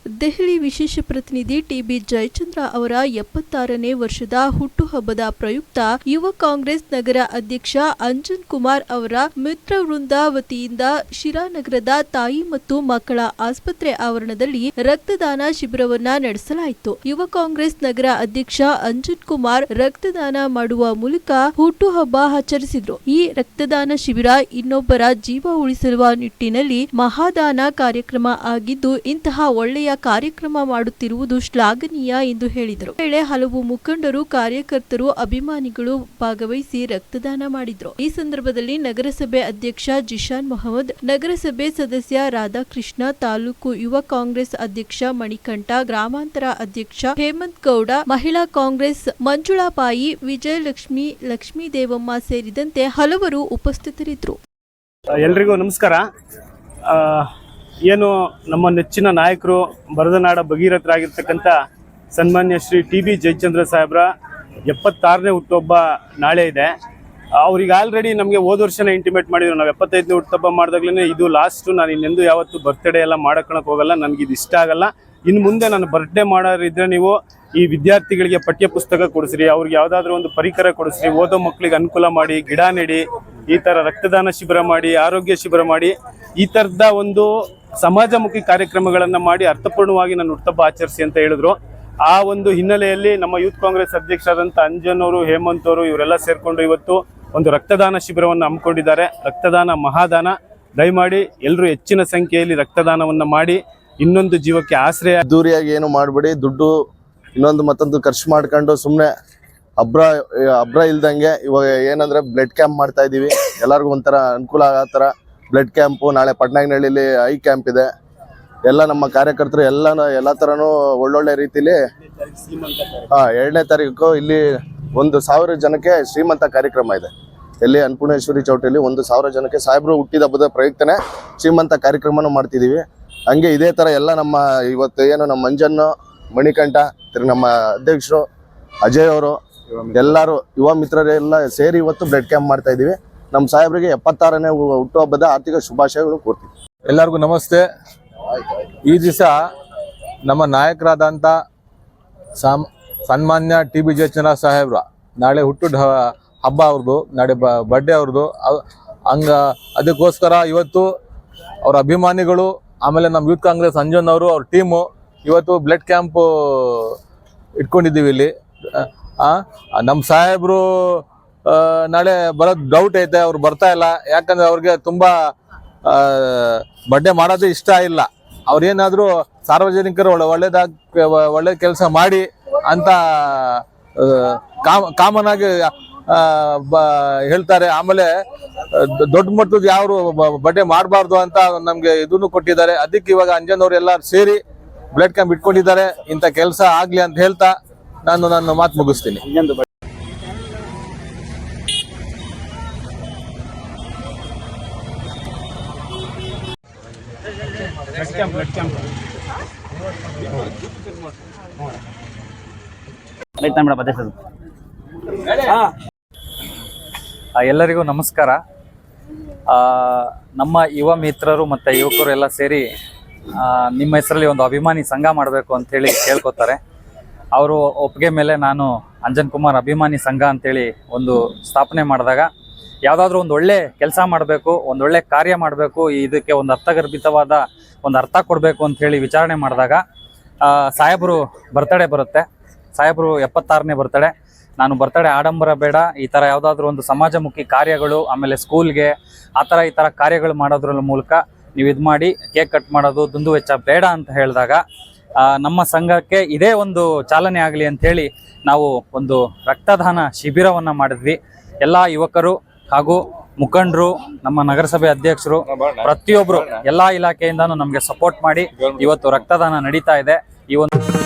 ದೆಹಲಿ ವಿಶೇಷ ಪ್ರತಿನಿಧಿ ಟಿಬಿ ಜಯಚಂದ್ರ ಅವರ 76ನೇ ವರ್ಷದ ಹುಟ್ಟುಹಬ್ಬದ ಪ್ರಯುಕ್ತ ಯುವ ಕಾಂಗ್ರೆಸ್ ನಗರ ಅಧ್ಯಕ್ಷ ಅಂಜನ್ ಕುಮಾರ್ ಅವರ ಮಿತ್ರ ವೃಂದ ವತಿಯಿಂದ ಶಿರಾನಗರದ ತಾಯಿ ಮತ್ತು ಮಕ್ಕಳ ಆಸ್ಪತ್ರೆ ಆವರಣದಲ್ಲಿ ರಕ್ತದಾನ ಶಿಬಿರವನ್ನ ನಡೆಸಲಾಯಿತು. ಯುವ ಕಾಂಗ್ರೆಸ್ ನಗರ ಅಧ್ಯಕ್ಷ ಅಂಜನ್ ಕುಮಾರ್ ರಕ್ತದಾನ ಮಾಡುವ ಮೂಲಕ ಹುಟ್ಟುಹಬ್ಬ ಆಚರಿಸಿದ್ರು. ಈ ರಕ್ತದಾನ ಶಿಬಿರ ಇನ್ನೊಬ್ಬರ ಜೀವ ಉಳಿಸುವ ನಿಟ್ಟಿನಲ್ಲಿ ಮಹಾದಾನ ಕಾರ್ಯಕ್ರಮ ಆಗಿದ್ದು, ಇಂತಹ ಒಳ್ಳೆಯ ಕಾರ್ಯಕ್ರಮ ಮಾಡುತ್ತಿರುವುದು ಶ್ಲಾಘನೀಯ ಎಂದು ಹೇಳಿದರು. ವೇಳೆ ಹಲವು ಮುಖಂಡರು, ಕಾರ್ಯಕರ್ತರು, ಅಭಿಮಾನಿಗಳು ಭಾಗವಹಿಸಿ ರಕ್ತದಾನ ಮಾಡಿದ್ರು. ಈ ಸಂದರ್ಭದಲ್ಲಿ ನಗರಸಭೆ ಅಧ್ಯಕ್ಷ ಜಿಶಾನ್ ಮೊಹಮ್ಮದ್, ನಗರಸಭೆ ಸದಸ್ಯ ರಾಧಾಕೃಷ್ಣ, ತಾಲೂಕು ಯುವ ಕಾಂಗ್ರೆಸ್ ಅಧ್ಯಕ್ಷ ಮಣಿಕಂಠ, ಗ್ರಾಮಾಂತರ ಅಧ್ಯಕ್ಷ ಹೇಮಂತ್ ಗೌಡ, ಮಹಿಳಾ ಕಾಂಗ್ರೆಸ್ ಮಂಜುಳಾಬಾಯಿ, ವಿಜಯಲಕ್ಷ್ಮಿ, ಲಕ್ಷ್ಮೀ ದೇವಮ್ಮ ಸೇರಿದಂತೆ ಹಲವರು ಉಪಸ್ಥಿತರಿದ್ದರು. ಎಲ್ರಿಗೂ ನಮಸ್ಕಾರ. ಏನು ನಮ್ಮ ನೆಚ್ಚಿನ ನಾಯಕರು, ಬರದನಾಡ ಭಗೀರಥರಾಗಿರ್ತಕ್ಕಂಥ ಸನ್ಮಾನ್ಯ ಶ್ರೀ ಟಿ.ಬಿ. ಜಯಚಂದ್ರ ಸಾಹೇಬ್ರ 76ನೇ ಹುಟ್ಟುಹಬ್ಬ ನಾಳೆ ಇದೆ. ಅವ್ರಿಗೆ ಆಲ್ರೆಡಿ ನಮಗೆ ಹೋದ ವರ್ಷನೇ ಇಂಟಿಮೇಟ್ ಮಾಡಿದ್ರು. ನಾವು 75ನೇ ಹುಟ್ಟುಹಬ್ಬ ಮಾಡಿದಾಗಲೇ ಇದು ಲಾಸ್ಟು, ನಾನು ಇನ್ನೆಂದು ಯಾವತ್ತು ಬರ್ತ್ಡೇ ಎಲ್ಲ ಮಾಡೋಕ್ಕೆ ಹೋಗಲ್ಲ, ನನಗಿದು ಇಷ್ಟ ಆಗಲ್ಲ. ಇನ್ನು ಮುಂದೆ ನಾನು ಬರ್ತ್ಡೇ ಮಾಡೋರಿದ್ರೆ ನೀವು ಈ ವಿದ್ಯಾರ್ಥಿಗಳಿಗೆ ಪಠ್ಯ ಪುಸ್ತಕ ಕೊಡಿಸ್ರಿ, ಅವ್ರಿಗೆ ಯಾವುದಾದ್ರೂ ಒಂದು ಪರಿಕರ ಕೊಡಿಸ್ರಿ, ಓದೋ ಮಕ್ಕಳಿಗೆ ಅನುಕೂಲ ಮಾಡಿ, ಗಿಡ ನೆಡಿ, ಈ ಥರ ರಕ್ತದಾನ ಶಿಬಿರ ಮಾಡಿ, ಆರೋಗ್ಯ ಶಿಬಿರ ಮಾಡಿ, ಈ ಥರದ ಒಂದು ಸಮಾಜಮುಖಿ ಕಾರ್ಯಕ್ರಮಗಳನ್ನು ಮಾಡಿ ಅರ್ಥಪೂರ್ಣವಾಗಿ ನಾನು ಹುಟ್ಟುಹಬ್ಬ ಆಚರಿಸಿ ಅಂತ ಹೇಳಿದ್ರು. ಆ ಒಂದು ಹಿನ್ನೆಲೆಯಲ್ಲಿ ನಮ್ಮ ಯೂತ್ ಕಾಂಗ್ರೆಸ್ ಅಧ್ಯಕ್ಷರಾದಂಥ ಅಂಜನ್ ಅವರು, ಹೇಮಂತ್ ಅವರು ಇವರೆಲ್ಲ ಸೇರಿಕೊಂಡು ಇವತ್ತು ಒಂದು ರಕ್ತದಾನ ಶಿಬಿರವನ್ನು ಹಮ್ಮಿಕೊಂಡಿದ್ದಾರೆ. ರಕ್ತದಾನ ಮಹಾದಾನ. ದಯಮಾಡಿ ಎಲ್ಲರೂ ಹೆಚ್ಚಿನ ಸಂಖ್ಯೆಯಲ್ಲಿ ರಕ್ತದಾನವನ್ನು ಮಾಡಿ ಇನ್ನೊಂದು ಜೀವಕ್ಕೆ ಆಶ್ರಯ. ದೂರಿಯಾಗಿ ಏನು ಮಾಡಬೇಡಿ, ದುಡ್ಡು ಇನ್ನೊಂದು ಮತ್ತೊಂದು ಖರ್ಚು ಮಾಡ್ಕೊಂಡು ಸುಮ್ಮನೆ ಅಬ್ರ ಇಲ್ದಂಗೆ ಇವಾಗ ಏನಂದ್ರೆ ಬ್ಲಡ್ ಕ್ಯಾಂಪ್ ಮಾಡ್ತಾ ಇದ್ದೀವಿ. ಎಲ್ಲರಿಗೂ ಒಂಥರ ಅನುಕೂಲ ಆಗೋ ಥರ ಬ್ಲಡ್ ಕ್ಯಾಂಪು. ನಾಳೆ ಪಟ್ನಾಯಕನಹಳ್ಳಿಲಿ ಐ ಕ್ಯಾಂಪ್ ಇದೆ. ಎಲ್ಲ ನಮ್ಮ ಕಾರ್ಯಕರ್ತರು ಎಲ್ಲ ಥರನೂ ಒಳ್ಳೊಳ್ಳೆ ರೀತಿಲಿ 2ನೇ ತಾರೀಕು ಇಲ್ಲಿ 1000 ಜನಕ್ಕೆ ಶ್ರೀಮಂತ ಕಾರ್ಯಕ್ರಮ ಇದೆ. ಎಲ್ಲಿ ಅನ್ನಪೂರ್ಣೇಶ್ವರಿ ಚೌಟಿಯಲ್ಲಿ 1000 ಜನಕ್ಕೆ ಸಾಹೇಬರು ಹುಟ್ಟಿದ ಹಬ್ಬದ ಪ್ರಯುಕ್ತನೇ ಶ್ರೀಮಂತ ಕಾರ್ಯಕ್ರಮನೂ ಮಾಡ್ತಿದ್ದೀವಿ. ಹಂಗೆ ಇದೇ ಥರ ಎಲ್ಲ ನಮ್ಮ ಇವತ್ತು ಏನು ನಮ್ಮ ಮಂಜನ್ನು, ಮಣಿಕಂಠ, ನಮ್ಮ ಅಧ್ಯಕ್ಷರು ಅಜಯ್ ಅವರು, ಎಲ್ಲರೂ ಯುವ ಮಿತ್ರರೆಲ್ಲ ಸೇರಿ ಇವತ್ತು ಬ್ಲಡ್ ಕ್ಯಾಂಪ್ ಮಾಡ್ತಾ ಇದ್ದೀವಿ. ನಮ್ಮ ಸಾಹೇಬರಿಗೆ 76ನೇ ಹುಟ್ಟುಹಬ್ಬದ ಆರ್ಥಿಕ ಶುಭಾಶಯಗಳು ಕೋರ್ತೀವಿ. ಎಲ್ಲರಿಗೂ ನಮಸ್ತೆ. ಈ ದಿವಸ ನಮ್ಮ ನಾಯಕರಾದಂಥ ಸನ್ಮಾನ್ಯ ಟಿ.ಬಿ. ಜಯಚಂದ್ರ ಸಾಹೇಬ್ರ ನಾಳೆ ಹುಟ್ಟುದ ಹಬ್ಬ ಅವ್ರದ್ದು, ನಾಳೆ ಬರ್ಡೇ ಅವ್ರದ್ದು. ಅದಕ್ಕೋಸ್ಕರ ಇವತ್ತು ಅವ್ರ ಅಭಿಮಾನಿಗಳು, ಆಮೇಲೆ ನಮ್ಮ ಯೂತ್ ಕಾಂಗ್ರೆಸ್ ಅಂಜನ್ ಅವರು, ಅವ್ರ ಟೀಮು ಇವತ್ತು ಬ್ಲಡ್ ಕ್ಯಾಂಪು ಇಟ್ಕೊಂಡಿದ್ದೀವಿ ಇಲ್ಲಿ. ನಮ್ಮ ಸಾಹೇಬರು ನಾಳೆ ಬರೋದು ಡೌಟ್ ಐತೆ, ಅವ್ರು ಬರ್ತಾ ಇಲ್ಲ. ಯಾಕಂದರೆ ಅವ್ರಿಗೆ ತುಂಬ ಬರ್ಡೇ ಮಾಡೋದು ಇಷ್ಟ ಇಲ್ಲ. ಅವ್ರೇನಾದರೂ ಸಾರ್ವಜನಿಕರು ಒಳ್ಳೆ ಕೆಲಸ ಮಾಡಿ ಅಂತ ಕಾಮನ್ ಆಗಿ ಹೇಳ್ತಾರೆ. ಆಮೇಲೆ ದೊಡ್ಡ ಮಟ್ಟದ ಯಾರು ಬರ್ಡೇ ಮಾಡಬಾರ್ದು ಅಂತ ನಮಗೆ ಇದನ್ನು ಕೊಟ್ಟಿದ್ದಾರೆ. ಅದಕ್ಕೆ ಇವಾಗ ಅಂಜನ್ ಅವ್ರು ಎಲ್ಲರೂ ಸೇರಿ ಬ್ಲಡ್ ಕ್ಯಾಂಪ್ ಇಟ್ಕೊಂಡಿದ್ದಾರೆ. ಇಂಥ ಕೆಲಸ ಆಗಲಿ ಅಂತ ಹೇಳ್ತಾ ನಾನು ನನ್ನ ಮಾತು ಮುಗಿಸ್ತೀನಿ. ಎಲ್ಲರಿಗೂ ನಮಸ್ಕಾರ. ನಮ್ಮ ಯುವ ಮಿತ್ರರು ಮತ್ತು ಯುವಕರು ಎಲ್ಲ ಸೇರಿ ನಿಮ್ಮ ಹೆಸರಲ್ಲಿ ಒಂದು ಅಭಿಮಾನಿ ಸಂಘ ಮಾಡಬೇಕು ಅಂಥೇಳಿ ಕೇಳ್ಕೊತಾರೆ. ಅವರು ಒಪ್ಪಿಗೆ ಮೇಲೆ ನಾನು ಅಂಜನ್ ಕುಮಾರ್ ಅಭಿಮಾನಿ ಸಂಘ ಅಂಥೇಳಿ ಒಂದು ಸ್ಥಾಪನೆ ಮಾಡಿದಾಗ, ಯಾವುದಾದ್ರೂ ಒಂದು ಒಳ್ಳೆ ಕೆಲಸ ಮಾಡಬೇಕು, ಒಂದೊಳ್ಳೆ ಕಾರ್ಯ ಮಾಡಬೇಕು, ಇದಕ್ಕೆ ಒಂದು ಅರ್ಥಗರ್ಭಿತವಾದ ಒಂದು ಅರ್ಥ ಕೊಡಬೇಕು ಅಂಥೇಳಿ ವಿಚಾರಣೆ ಮಾಡಿದಾಗ ಸಾಹೇಬರು ಬರ್ತಡೇ ಬರುತ್ತೆ. ಸಾಹೇಬರು 76ನೇ ಬರ್ತಡೇ. ನಾನು ಬರ್ತಡೇ ಆಡಂಬರ ಬೇಡ, ಈ ಥರ ಯಾವುದಾದ್ರೂ ಒಂದು ಸಮಾಜಮುಖಿ ಕಾರ್ಯಗಳು, ಆಮೇಲೆ ಸ್ಕೂಲ್ಗೆ ಈ ಥರ ಕಾರ್ಯಗಳು ಮಾಡೋದ್ರ ಮೂಲಕ ನೀವು ಇದು ಮಾಡಿ ಕೇಕ್ ಕಟ್ ಮಾಡೋದು ದುಂದು ವೆಚ್ಚ ಬೇಡ ಅಂತ ಹೇಳಿದಾಗ ನಮ್ಮ ಸಂಘಕ್ಕೆ ಇದೇ ಒಂದು ಚಾಲನೆ ಆಗಲಿ ಅಂಥೇಳಿ ನಾವು ಒಂದು ರಕ್ತದಾನ ಶಿಬಿರವನ್ನು ಮಾಡಿದ್ವಿ. ಎಲ್ಲ ಯುವಕರು ಹಾಗೂ ಮುಖಂಡರು, ನಮ್ಮ ನಗರಸಭೆ ಅಧ್ಯಕ್ಷರು, ಪ್ರತಿಯೊಬ್ಬರು ಎಲ್ಲ ಇಲಾಖೆಯಿಂದನೂ ನಮಗೆ ಸಪೋರ್ಟ್ ಮಾಡಿ ಇವತ್ತು ರಕ್ತದಾನ ನಡೀತಾ ಇದೆ. ಈ ಒಂದು